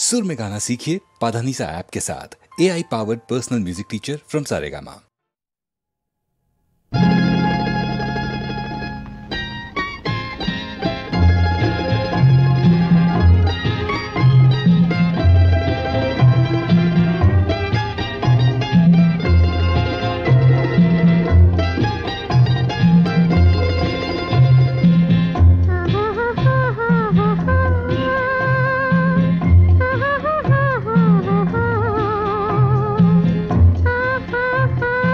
सुर में गाना सीखिए पाधानीसा ऐप के साथ। AI powered personal music teacher from Saregama. Ha ha ha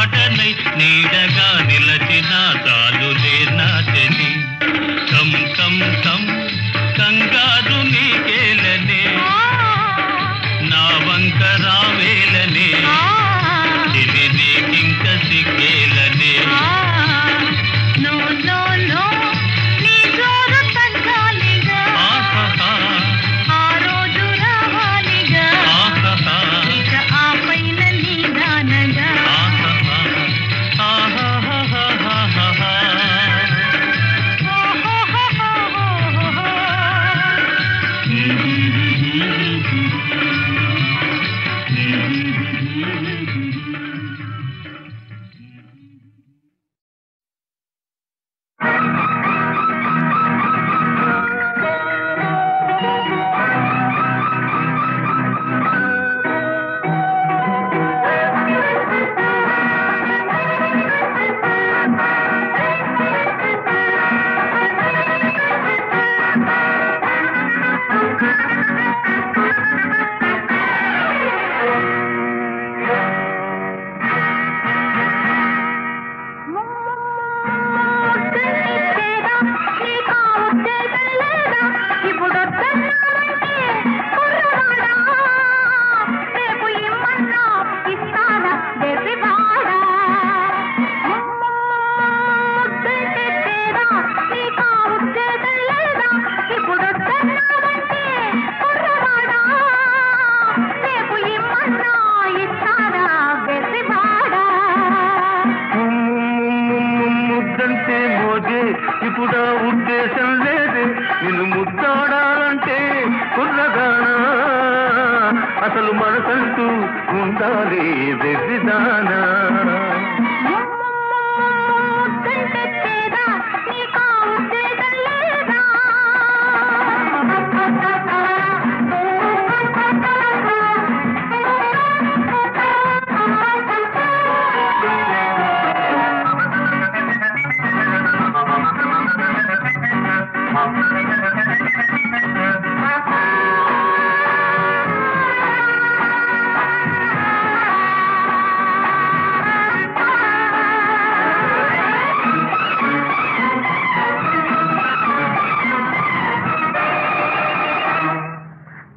వాడనై నీడగా నిలచిన చాలులే నా చెలి కం కం కం కంగారు నీకేలనే నా వంక రావేలనే ఇది నీకింక సిగ్గేలనే ఇప్పుడు ఉద్దేశం లేదు నిన్ను ముద్దాడాలంటే కుర్రదానా అసలు మనసంటూ ఉండాలి వెర్రిదానా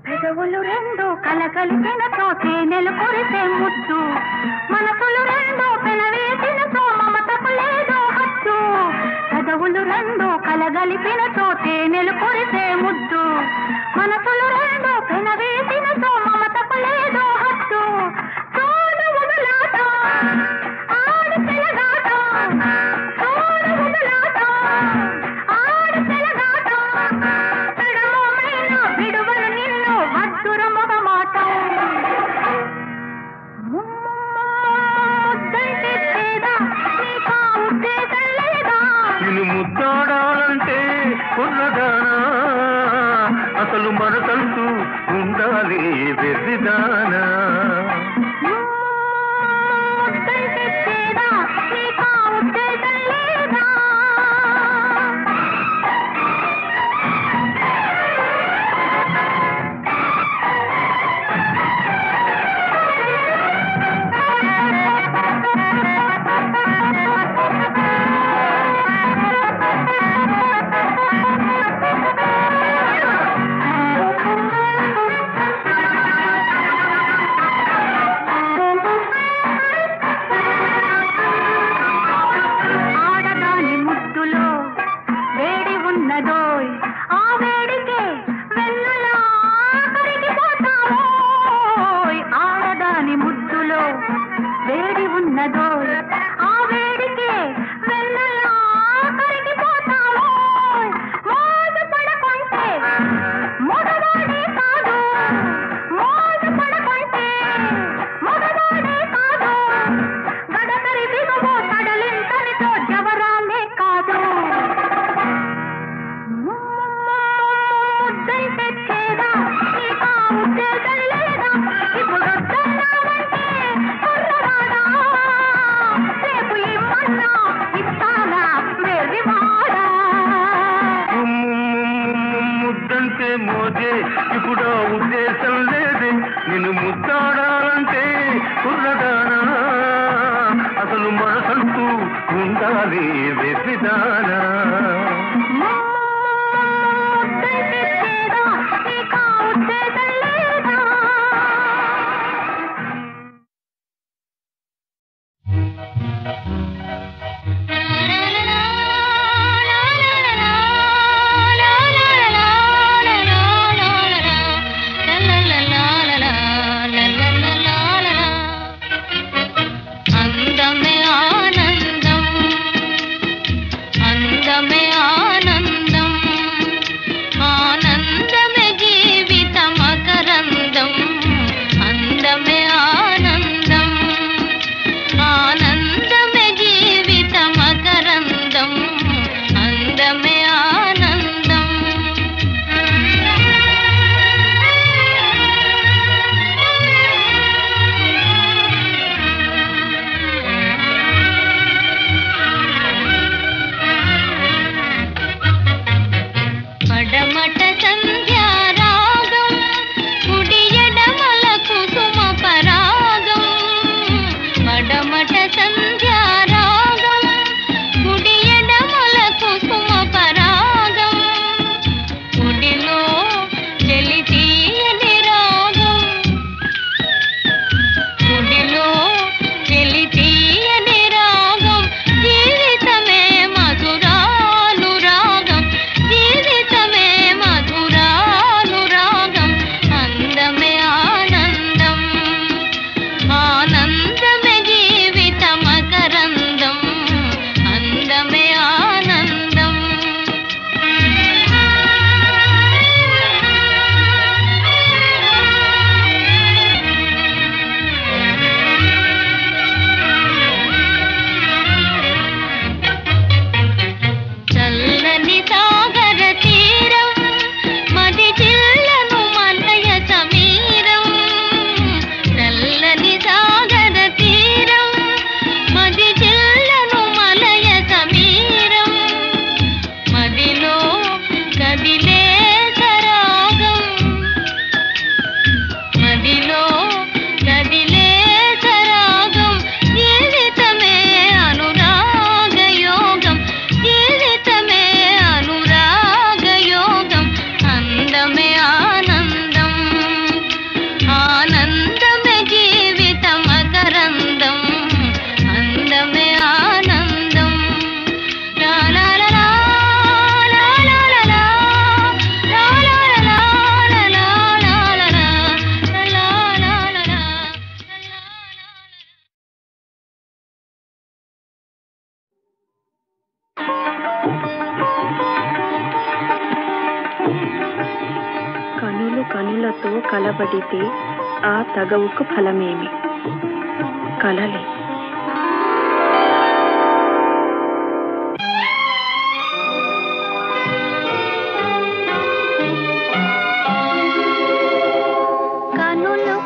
పెదవులు రెండు కలకలిసిన తోటే నెలు కొరిసే ముద్దు మనసులు రెండు పెనవేసిన తో మమతకు లేదో హద్దు పెదవులు రెండు కలగలిపిన తోటే నెలు కొరిసే ముద్దు మనసులు రెండు పెనవేసిన తో మమతకు లేదో హద్దు తోడు వదలాట ఆడు పిలగాట తోడు వదలాట ఆడు పిలగాట పెడమోమైన విడువలు నిన్ను వద్దుర మొగమాట ముద్దంటే తేడా నీకా ఉద్దేశం లేదా నిన్ను ముద్దాడాలంటే కుర్రదానా అసలు మనసంటూ ఉండాలి వెర్రిదానా ముద్దంటే తేడా నీకా ఉద్దేశం లేదా ఉండాలి వెర్రిదానా కనులతో కలబడితే ఆ తగవుకు ఫలమేమి? కలలే.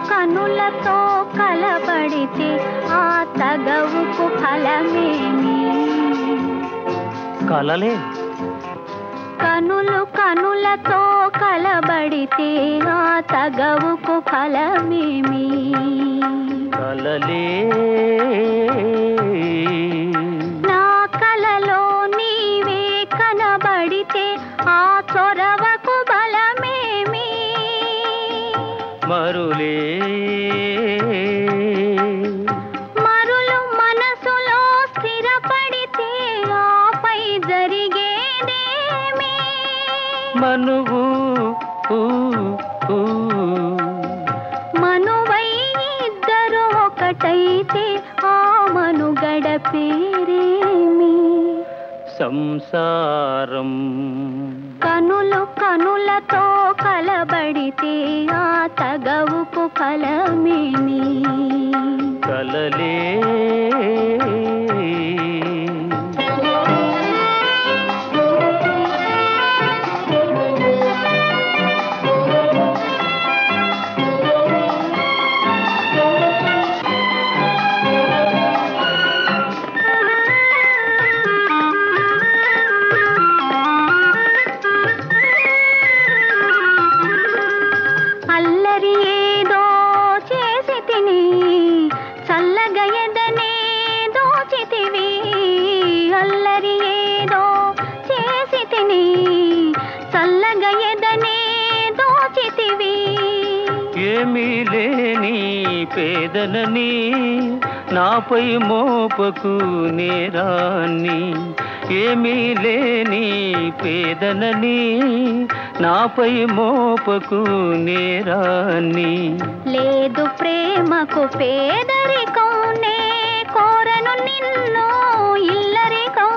కనులతో కలబడితే ఆ తగవుకు ఫలమేమి? కలలే. కనులతో కలబడితే ఆ తగవుకు ఫలమేమి? కలలే. నా కలలో నీవే కనబడితే ఆ చొరవకు బలమేమి? మరులే. మరులు మనసులో స్థిరపడితే ఆపై జరిగేదేమి? మనువు మనువై ఇద్దరు ఒకటైతే ఆ మనుగడ పేరేమి? సంసారం. కనులతో కలబడితే ఆ తగవుకు ఫలమేమి? కలలే. అల్లరి ఏదో చేసి తిని చల్లగా ఎదనే దోచితివి. ఏమీ లేని పేదలని నాపై మోపకు నేరాన్ని. ఏమీ లేని పేదలని నాపై మోపకు నేరాన్ని. లేదు ప్రేమకు పేదరికం నే కోరను నిన్ను ఇల్లరికం.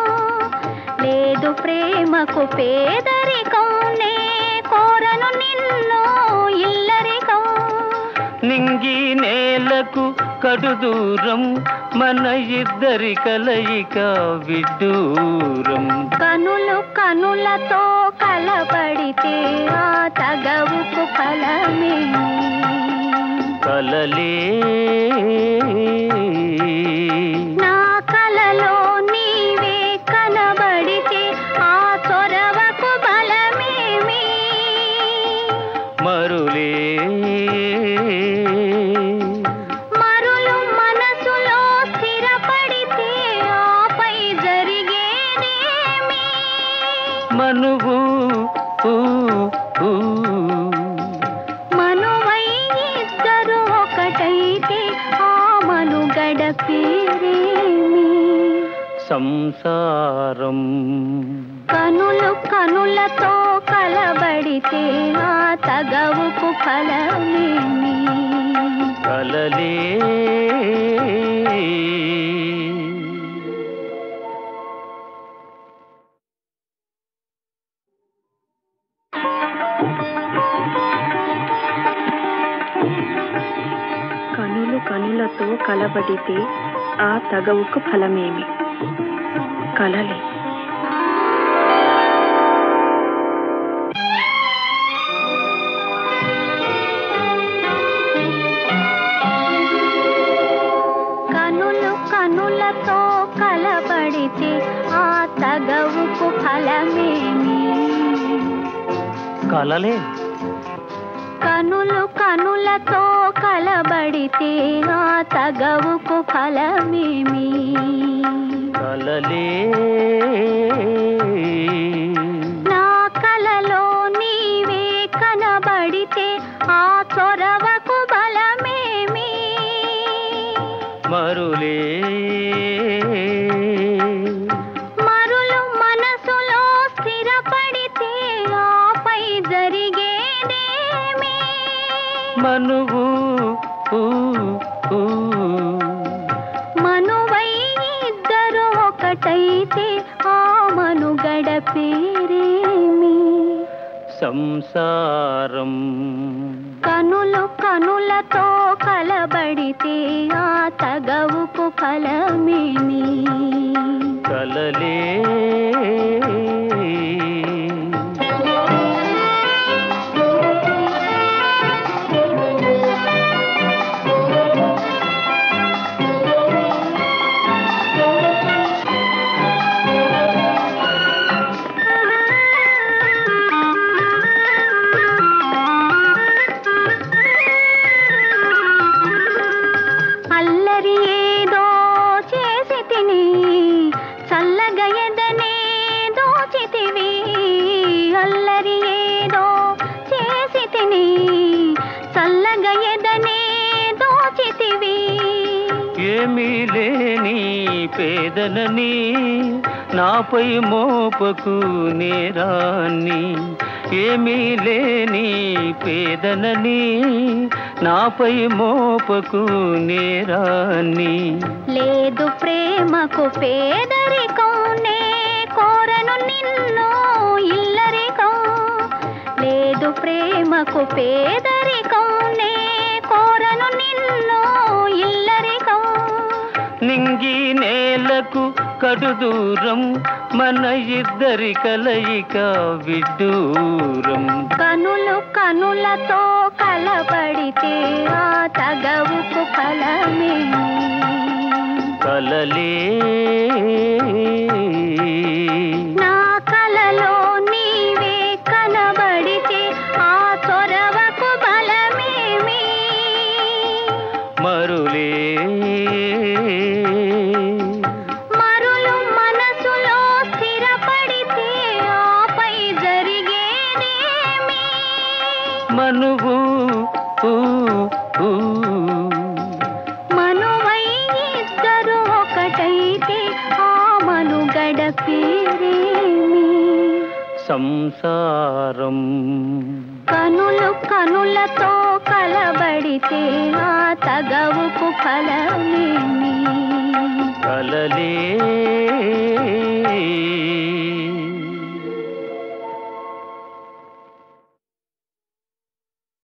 లేదు ప్రేమకు పేదరికం నే కోరను నిన్ను ఇల్లరికం. నింగి నేలకు కడు దూరం మన ఇద్దరి కలయిక విడ్డూరం. కనులు కనులతో కలబడితే ఆ తగవుకు ఫలమే. కలలే నా కలలో నీవే కనబడితే ఆ చొరవకు బలమేమి. మరులే మరులు మనసులో స్థిరపడితే ఆపై జరిగేదేమి. మనువు మనువై ఇద్దరు ఒకటైతే ఆ మనుగడ పేరేమి. సంసారం. కనులు కనులతో కలబడితే ఆ తగవుకు ఫలమేమి. కలలే కనులు కనులతో కలబడితే ఆ తగవుకు ఫలమేమి. కలలే కనులు కనులతో కలబడితే ఆ తగవుకు ఫలమేమి. కలలే కనులు కనులతో కలబడితే ఆ తగవుకు ఫలమేమి. కలలే నా కలలో నీవే కనబడితే ఆ చొరవకు బలమేమి. మరులే మరులు మనసులో స్థిరపడితే ఆపై జరిగేదేమి. మనువు మనువై ఇద్దరు ఒకటైతే ఆ మనుగడ పేరేమి. సంసారం. కనులు కనులతో కలబడితే ఆ తగవుకు ఫలమేమి. కలలే అల్లరి ఏదో చేసి తిని చల్లగా ఎదనే దోచితివి. అల్లరి ఏదో చేసి తిని చల్లగా ఎదనే దోచితివి. ఏమీ లేని పేదలని నాపై మోపకు నేరాన్ని. ఏమీ లేని పేదలని నాపై మోపకు నేరాన్ని. లేదు ప్రేమకు పేదరికం నే కోరను నిన్ను ఇల్లరికం. లేదు ప్రేమకు పేదరికం నే కోరను నిన్ను ఇల్లరికం. నింగి నేలకు కడు దూరం మన ఇద్దరి కలయిక విడ్డూరం. కనులు కనులతో కలబడితే ఆ తగవుకు ఫలమేమి. కలలే నా కలలో నీవే కనబడితే ఆ చొరవకు బలమేమి. మరులే మరులు మనసులో మనువు మనువై ఇద్దరు ఒకటైతే ఆ మనుగడ పేరేమి? సంసారం. కనులు కనులతో కలబడితే ఆ తగవుకు ఫలమేమి? కలలే